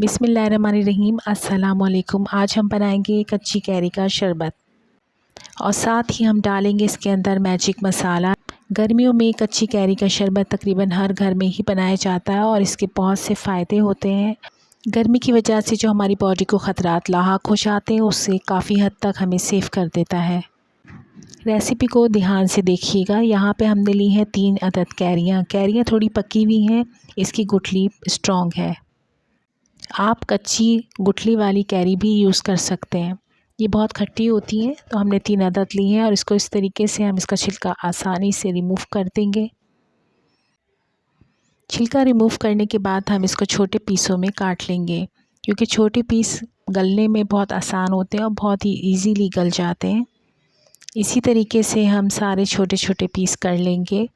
बिस्मिल्लाहिर्रहमानिर्रहीम। अस्सलामुअलैकुम। आज हम बनाएंगे कच्ची कैरी का शरबत और साथ ही हम डालेंगे इसके अंदर मैजिक मसाला। गर्मियों में कच्ची कैरी का शरबत तकरीबन हर घर में ही बनाया जाता है और इसके बहुत से फ़ायदे होते हैं। गर्मी की वजह से जो हमारी बॉडी को ख़तरात लाहक हो जाते हैं उससे काफ़ी हद तक हमें सेफ़ कर देता है। रेसिपी को ध्यान से देखिएगा। यहाँ पे हमने ली है 3 अदद कैरियाँ थोड़ी पकी हुई हैं, इसकी गुठली स्ट्रॉन्ग है। आप कच्ची गुठली वाली कैरी भी यूज़ कर सकते हैं, ये बहुत खट्टी होती हैं। तो हमने 3 अदद ली हैं और इसको इस तरीके से हम इसका छिलका आसानी से रिमूव कर देंगे। छिलका रिमूव करने के बाद हम इसको छोटे पीसों में काट लेंगे, क्योंकि छोटे पीस गलने में बहुत आसान होते हैं और बहुत ही इजीली गल जाते हैं। इसी तरीके से हम सारे छोटे छोटे पीस कर लेंगे।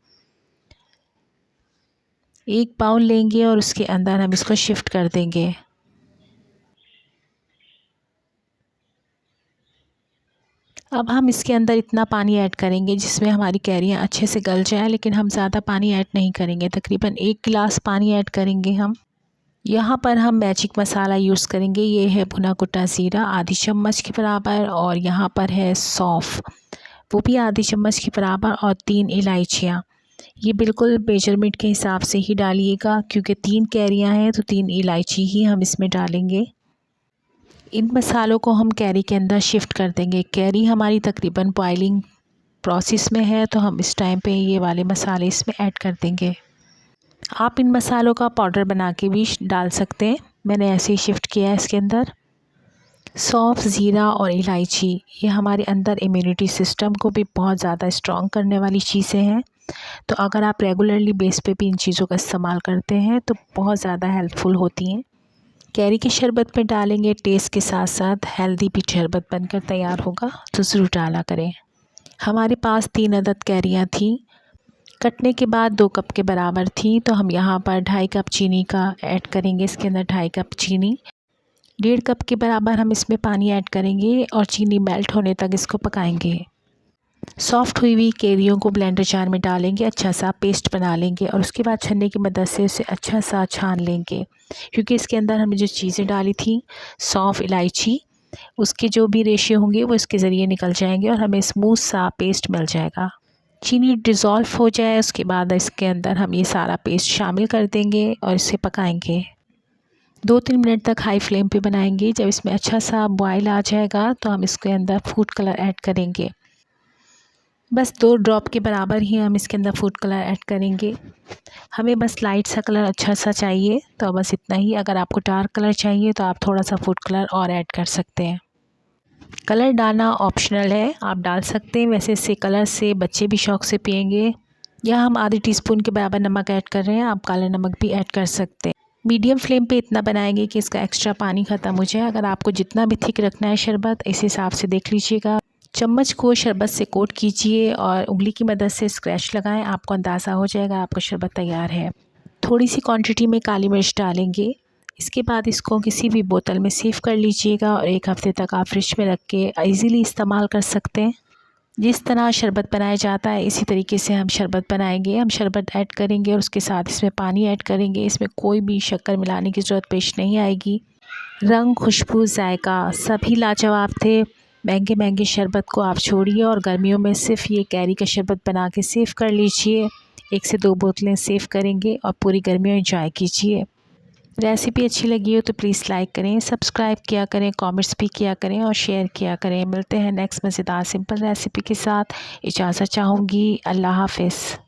एक बाउल लेंगे और उसके अंदर हम इसको शिफ्ट कर देंगे। अब हम इसके अंदर इतना पानी ऐड करेंगे जिसमें हमारी कैरियाँ अच्छे से गल जाए, लेकिन हम ज़्यादा पानी ऐड नहीं करेंगे। तकरीबन 1 गिलास पानी ऐड करेंगे हम। यहाँ पर हम मैजिक मसाला यूज़ करेंगे। ये है भुना कुटा ज़ीरा आधी चम्मच के बराबर, और यहाँ पर है सौंफ, वो भी आधी चम्मच के बराबर, और 3 इलायचियाँ। ये बिल्कुल मेजरमेंट के हिसाब से ही डालिएगा, क्योंकि 3 कैरियाँ हैं तो 3 इलायची ही हम इसमें डालेंगे। इन मसालों को हम कैरी के अंदर शिफ्ट कर देंगे। कैरी हमारी तकरीबन बॉइलिंग प्रोसेस में है, तो हम इस टाइम पे ये वाले मसाले इसमें ऐड कर देंगे। आप इन मसालों का पाउडर बना के भी डाल सकते हैं, मैंने ऐसे ही शिफ्ट किया है इसके अंदर। सौंफ, ज़ीरा और इलायची ये हमारे अंदर इम्यूनिटी सिस्टम को भी बहुत ज़्यादा स्ट्रॉन्ग करने वाली चीज़ें हैं। तो अगर आप रेगुलरली बेस पे भी इन चीज़ों का इस्तेमाल करते हैं तो बहुत ज़्यादा हेल्पफुल होती हैं। कैरी के शरबत में डालेंगे, टेस्ट के साथ साथ हेल्दी भी शरबत बनकर तैयार होगा, तो ज़रूर डाला करें। हमारे पास 3 अदद कैरियाँ थी, कटने के बाद 2 कप के बराबर थी, तो हम यहाँ पर 2.5 कप चीनी का ऐड करेंगे। इसके अंदर 2.5 कप चीनी, 1.5 कप के बराबर हम इसमें पानी ऐड करेंगे और चीनी मेल्ट होने तक इसको पकाएंगे। सॉफ़्ट हुई हुई कैरियों को ब्लेंडर जार में डालेंगे, अच्छा सा पेस्ट बना लेंगे और उसके बाद छन्नी की मदद से उसे अच्छा सा छान लेंगे, क्योंकि इसके अंदर हमने जो चीज़ें डाली थी सौंफ, इलायची, उसके जो भी रेशे होंगे वो इसके ज़रिए निकल जाएंगे और हमें स्मूथ सा पेस्ट मिल जाएगा। चीनी डिज़ोल्व हो जाए उसके बाद इसके अंदर हम ये सारा पेस्ट शामिल कर देंगे और इसे पकाएंगे। 2-3 मिनट तक हाई फ्लेम पे बनाएंगे। जब इसमें अच्छा सा बॉयल आ जाएगा तो हम इसके अंदर फूड कलर ऐड करेंगे। बस 2 ड्रॉप के बराबर ही हम इसके अंदर फूड कलर ऐड करेंगे। हमें बस लाइट सा कलर अच्छा सा चाहिए, तो बस इतना ही। अगर आपको डार्क कलर चाहिए तो आप थोड़ा सा फूड कलर और ऐड कर सकते हैं। कलर डालना ऑप्शनल है, आप डाल सकते हैं। वैसे इससे कलर से बच्चे भी शौक़ से पियेंगे। या हम आधे टीस्पून के बराबर नमक ऐड कर रहे हैं, आप काला नमक भी ऐड कर सकते हैं। मीडियम फ्लेम पे इतना बनाएंगे कि इसका एक्स्ट्रा पानी ख़त्म हो जाए। अगर आपको जितना भी थिक रखना है शरबत, इस हिसाब से देख लीजिएगा। चम्मच को शरबत से कोट कीजिए और उंगली की मदद से स्क्रैच लगाएं, आपको अंदाज़ा हो जाएगा आपका शरबत तैयार है। थोड़ी सी क्वांटिटी में काली मिर्च डालेंगे। इसके बाद इसको किसी भी बोतल में सेव कर लीजिएगा और 1 हफ़्ते तक आप फ्रिज में रख के इजीली इस्तेमाल कर सकते हैं। जिस तरह शरबत बनाया जाता है इसी तरीके से हम शरबत बनाएंगे। हम शरबत ऐड करेंगे और उसके साथ इसमें पानी ऐड करेंगे। इसमें कोई भी शक्कर मिलाने की ज़रूरत पेश नहीं आएगी। रंग, खुशबू, जायका सभी लाजवाब थे। महंगे महंगे शरबत को आप छोड़िए और गर्मियों में सिर्फ ये कैरी का शरबत बना के सेव कर लीजिए। 1 से 2 बोतलें सेव करेंगे और पूरी गर्मियों एंजॉय कीजिए। रेसिपी अच्छी लगी हो तो प्लीज़ लाइक करें, सब्सक्राइब किया करें, कमेंट्स भी किया करें और शेयर किया करें। मिलते हैं नेक्स्ट मज़ेदार सिंपल रेसिपी के साथ। इजाज़त चाहूँगी। अल्लाह हाफ़िज़।